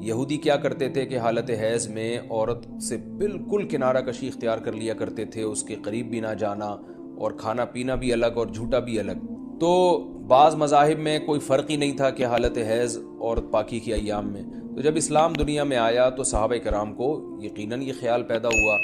یہودی کیا کرتے تھے کہ حالت حیض میں عورت سے بالکل کنارہ کشی اختیار کر لیا کرتے تھے، اس کے قریب بھی نہ جانا، اور کھانا پینا بھی الگ اور جھوٹا بھی الگ۔ تو بعض مذاہب میں کوئی فرق ہی نہیں تھا کہ حالت حیض عورت پاکی کی ایام میں۔ تو جب اسلام دنیا میں آیا تو صحابہ کرام کو یقیناً یہ خیال پیدا ہوا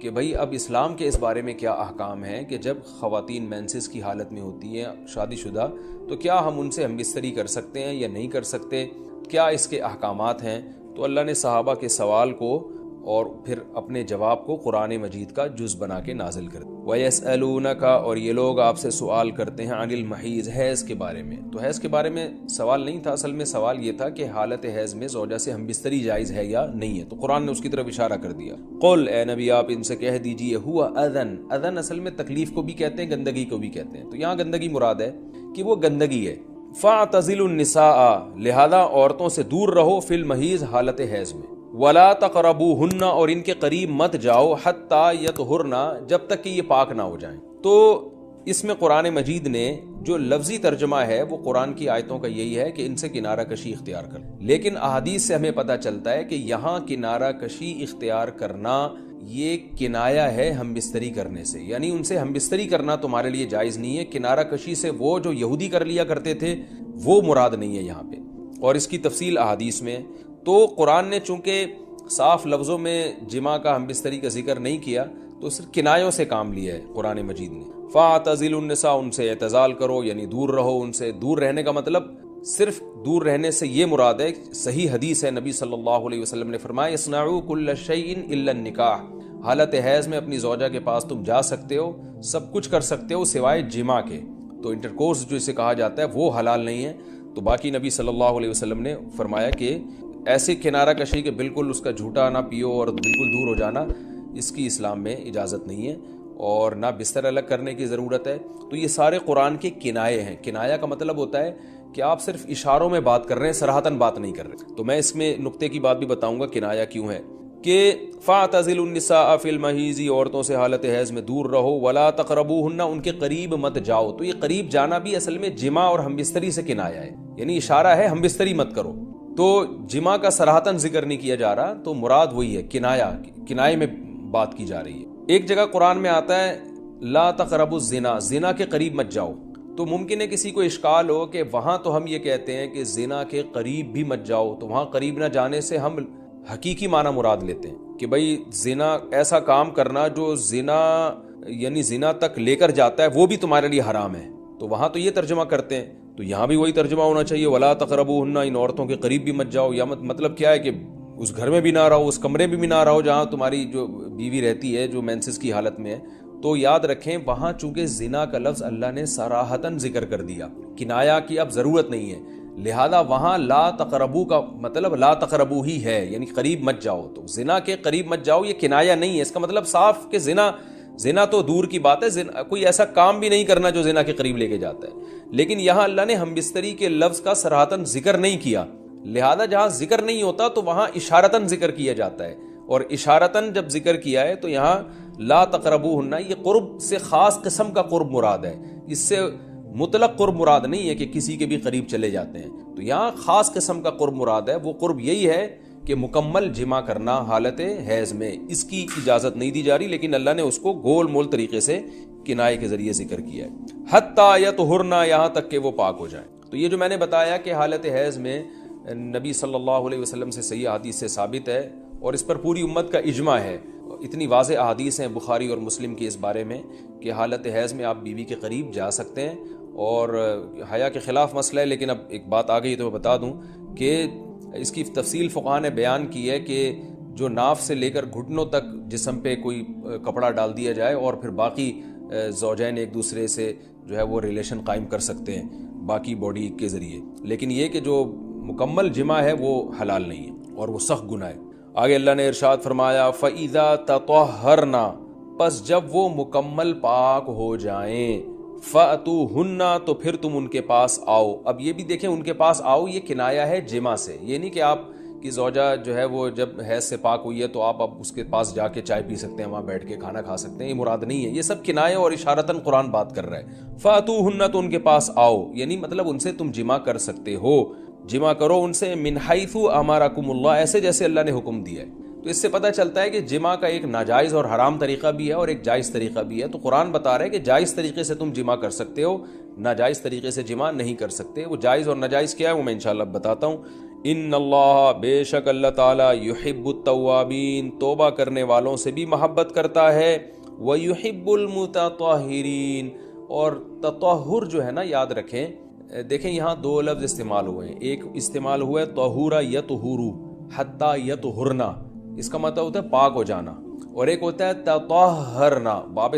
کہ بھئی اب اسلام کے اس بارے میں کیا احکام ہیں کہ جب خواتین مینسز کی حالت میں ہوتی ہیں شادی شدہ، تو کیا ہم ان سے ہم بستری کر سکتے ہیں یا نہیں کر سکتے، کیا اس کے احکامات ہیں؟ تو اللہ نے صحابہ کے سوال کو اور پھر اپنے جواب کو قرآن مجید کا جز بنا کے نازل کر دیا۔ وَيَسْأَلُونَكَ، اور یہ لوگ آپ سے سوال کرتے ہیں، عن المحیض، حیض کے بارے میں۔ تو حیض کے بارے میں سوال نہیں تھا، اصل میں سوال یہ تھا کہ حالت حیض میں زوجہ سے ہم بستری جائز ہے یا نہیں ہے، تو قرآن نے اس کی طرف اشارہ کر دیا۔ قل، اے نبی آپ ان سے کہہ دیجئے، ہوا اذن، اذن اصل میں تکلیف کو بھی کہتے ہیں، گندگی کو بھی کہتے ہیں، تو یہاں گندگی مراد ہے کہ وہ گندگی ہے۔ فاعتزلوا النساء، لہذا عورتوں سے دور رہو، فی المحیض، حالت حیض میں، ولا تقربوہن، اور ان کے قریب مت جاؤ، حتی یطہرن، جب تک کہ یہ پاک نہ ہو جائیں۔ تو اس میں قرآن مجید نے جو لفظی ترجمہ ہے وہ قرآن کی آیتوں کا یہی ہے کہ ان سے کنارہ کشی اختیار کر، لیکن احادیث سے ہمیں پتہ چلتا ہے کہ یہاں کنارہ کشی اختیار کرنا یہ کنایا ہے ہم بستری کرنے سے، یعنی ان سے ہم بستری کرنا تمہارے لیے جائز نہیں ہے۔ کنارہ کشی سے وہ جو یہودی کر لیا کرتے تھے وہ مراد نہیں ہے یہاں پہ، اور اس کی تفصیل احادیث میں۔ تو قرآن نے چونکہ صاف لفظوں میں جماع کا ہم بستری کا ذکر نہیں کیا، تو صرف کنایوں سے کام لیا ہے قرآن مجید نے۔ فاعتزلوا النساء، ان سے اعتزال کرو، یعنی دور رہو ان سے۔ دور رہنے کا مطلب صرف دور رہنے سے یہ مراد ہے، صحیح حدیث ہے، نبی صلی اللہ علیہ وسلم نے فرمایا، اصنعوا کل شیء الا النکاح، حالت حیض میں اپنی زوجہ کے پاس تم جا سکتے ہو، سب کچھ کر سکتے ہو سوائے جماع کے، تو انٹرکورس جو اسے کہا جاتا ہے وہ حلال نہیں ہے۔ تو باقی نبی صلی اللہ علیہ وسلم نے فرمایا کہ ایسی کنارہ کشی کہ بالکل اس کا جھوٹا نہ پیو اور بالکل دور ہو جانا، اس کی اسلام میں اجازت نہیں ہے، اور نہ بستر الگ کرنے کی ضرورت ہے۔ تو یہ سارے قرآن کے کنائے ہیں۔ کنایا کا مطلب ہوتا ہے کہ آپ صرف اشاروں میں بات کر رہے ہیں، صراحتاً بات نہیں کر رہے۔ تو میں اس میں نقطے کی بات بھی بتاؤں گا کنایا کیوں ہے، کہ فاعتزلوا النساء فی المحیض، عورتوں سے حالت حیض میں دور رہو، ولا تقربوہن، ان کے قریب مت جاؤ۔ تو یہ قریب جانا بھی اصل میں جماع اور ہم بستری سے کنایا ہے، یعنی اشارہ ہے ہم بستری مت کرو۔ تو جماع کا صراحتاً ذکر نہیں کیا جا رہا، تو مراد وہی ہے، کنائے میں بات کی جا رہی ہے۔ ایک جگہ قرآن میں آتا ہے لا تقربوا الزنا، زنا کے قریب مت جاؤ۔ تو ممکن ہے کسی کو اشکال ہو کہ وہاں تو ہم یہ کہتے ہیں کہ زنا کے قریب بھی مت جاؤ، تو وہاں قریب نہ جانے سے ہم حقیقی معنی مراد لیتے ہیں کہ بھئی زنا ایسا کام کرنا جو زنا یعنی زنا تک لے کر جاتا ہے وہ بھی تمہارے لیے حرام ہے، تو وہاں تو یہ ترجمہ کرتے ہیں، تو یہاں بھی وہی ترجمہ ہونا چاہیے، ولا تقربوہن، ان عورتوں کے قریب بھی مت جاؤ۔ یا مطلب کیا ہے کہ اس گھر میں بھی نہ رہو، اس کمرے میں بھی نہ رہو جہاں تمہاری جو بیوی رہتی ہے جو مینسز کی حالت میں ہے۔ تو یاد رکھیں وہاں چونکہ زنا کا لفظ اللہ نے صراحتاً ذکر کر دیا، کنایا کی اب ضرورت نہیں ہے، لہذا وہاں لا تقربو کا مطلب لا تقربو ہی ہے، یعنی قریب مت جاؤ۔ تو زنا کے قریب مت جاؤ یہ کنایا نہیں ہے، اس کا مطلب صاف کہ زنا تو دور کی بات ہے، کوئی ایسا کام بھی نہیں کرنا جو زنا کے قریب لے کے جاتا ہے، لیکن یہاں اللہ نے ہم بستری کے لفظ کا صراحتاً ذکر نہیں کیا، لہذا جہاں ذکر نہیں ہوتا تو وہاں اشارتاً ذکر کیا جاتا ہے، اور اشارتاً جب ذکر کیا ہے تو یہاں لا تقربوہن، یہ قرب سے خاص قسم کا قرب مراد ہے، اس سے مطلق قرب مراد نہیں ہے کہ کسی کے بھی قریب چلے جاتے ہیں، تو یہاں خاص قسم کا قرب مراد ہے۔ وہ قرب یہی ہے کہ مکمل جمع کرنا حالت حیض میں، اس کی اجازت نہیں دی جا رہی، لیکن اللہ نے اس کو گول مول طریقے سے کنائے کے ذریعے ذکر کیا ہے، حتی یطہرن، یہاں تک کہ وہ پاک ہو جائیں۔ تو یہ جو میں نے بتایا کہ حالت حیض میں نبی صلی اللہ علیہ وسلم سے صحیح حدیث سے ثابت ہے، اور اس پر پوری امت کا اجماع ہے، اتنی واضح احادیث ہیں بخاری اور مسلم کی اس بارے میں کہ حالت حیض میں آپ بیوی کے قریب جا سکتے ہیں، اور حیا کے خلاف مسئلہ ہے، لیکن اب ایک بات آ گئی تو میں بتا دوں کہ اس کی تفصیل فقہاء نے بیان کی ہے کہ جو ناف سے لے کر گھٹنوں تک جسم پہ کوئی کپڑا ڈال دیا جائے اور پھر باقی زوجین ایک دوسرے سے جو ہے وہ ریلیشن قائم کر سکتے ہیں باقی باڈی کے ذریعے، لیکن یہ کہ جو مکمل جمع ہے وہ حلال نہیں ہے اور وہ سخت گناہ ہے۔ آگے اللہ نے ارشاد فرمایا فَإِذَا تَطَهَّرْنَ، پس جب وہ مکمل پاک ہو جائیں، فَأْتُوهُنَّ، تو پھر تم ان کے پاس آؤ۔ اب یہ بھی دیکھیں ان کے پاس آؤ یہ کنایا ہے جمع سے، یہ نہیں کہ آپ کی زوجہ جو ہے وہ جب حیض سے پاک ہوئی ہے تو آپ اب اس کے پاس جا کے چائے پی سکتے ہیں، وہاں بیٹھ کے کھانا کھا سکتے ہیں، یہ مراد نہیں ہے، یہ سب کنایہ اور اشارتاً قرآن بات کر رہا ہے۔ فَأْتُوهُنَّ، تو ان کے پاس آؤ، یعنی مطلب ان سے تم جمع کر سکتے ہو، جمع کرو ان سے، من حیث امرکم اللہ، ایسے جیسے اللہ نے حکم دیا ہے۔ تو اس سے پتہ چلتا ہے کہ جمع کا ایک ناجائز اور حرام طریقہ بھی ہے اور ایک جائز طریقہ بھی ہے۔ تو قرآن بتا رہا ہے کہ جائز طریقے سے تم جمع کر سکتے ہو، ناجائز طریقے سے جمع نہیں کر سکتے۔ وہ جائز اور ناجائز کیا ہے وہ میں انشاءاللہ بتاتا ہوں۔ ان اللہ، بے شک اللہ تعالیٰ، یحب التوابین، توبہ کرنے والوں سے بھی محبت کرتا ہے، ویحب المتطہرین، اور تطہر جو ہے نا یاد رکھیں، دیکھیں یہاں دو لفظ استعمال ہوئے ہیں، ایک استعمال ہوا ہے طہورا یطہرو حتی یطہرنا، اس کا مطلب ہوتا ہے پاک ہو جانا، اور ایک ہوتا ہے تطہرنا، باب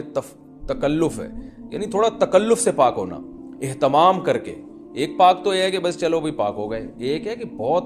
تکلف ہے، یعنی تھوڑا تکلف سے پاک ہونا، اہتمام کر کے۔ ایک پاک تو یہ ہے کہ بس چلو بھی پاک ہو گئے، ایک ہے کہ بہت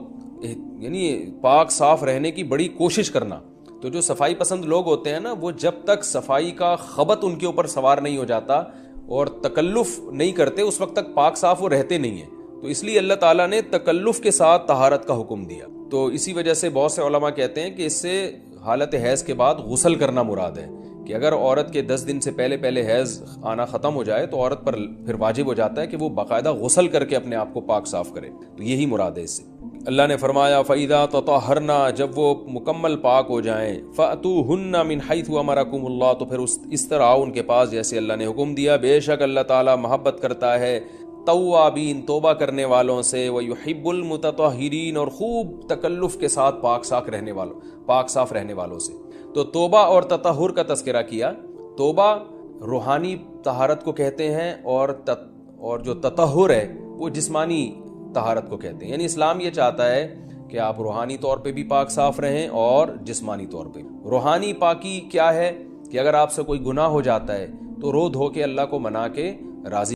یعنی پاک صاف رہنے کی بڑی کوشش کرنا۔ تو جو صفائی پسند لوگ ہوتے ہیں نا، وہ جب تک صفائی کا خبط ان کے اوپر سوار نہیں ہو جاتا اور تکلف نہیں کرتے، اس وقت تک پاک صاف وہ رہتے نہیں ہیں۔ تو اس لیے اللہ تعالیٰ نے تکلف کے ساتھ طہارت کا حکم دیا۔ تو اسی وجہ سے بہت سے علماء کہتے ہیں کہ اس سے حالت حیض کے بعد غسل کرنا مراد ہے، کہ اگر عورت کے 10 دن سے پہلے حیض آنا ختم ہو جائے تو عورت پر پھر واجب ہو جاتا ہے کہ وہ باقاعدہ غسل کر کے اپنے آپ کو پاک صاف کرے۔ تو یہی مراد ہے اس سے۔ اللہ نے فرمایا فَإِذَا تَطَهَّرْنَا، جب وہ مکمل پاک ہو جائیں، فَأْتُوهُنَّ مِنْ حَيْثُ أَمَرَكُمُ اللَّهُ، تو پھر اس طرح آؤ ان کے پاس جیسے اللہ نے حکم دیا۔ بے شک اللہ تعالیٰ محبت کرتا ہے توابین، توبہ کرنے والوں سے، وَيُحِبُّ الْمُتَطَهِّرِينَ، اور خوب تکلف کے ساتھ پاک صاف رہنے والوں سے۔ تو توبہ اور تطہر کا تذکرہ کیا۔ توبہ روحانی طہارت کو کہتے ہیں، اور جو تطہر ہے وہ جسمانی طہارت کو کہتے ہیں۔ یعنی اسلام یہ چاہتا ہے کہ آپ روحانی طور پہ بھی پاک صاف رہیں اور جسمانی طور پہ۔ روحانی پاکی کیا ہے کہ اگر آپ سے کوئی گناہ ہو جاتا ہے تو رو دھو کے اللہ کو منا کے راضی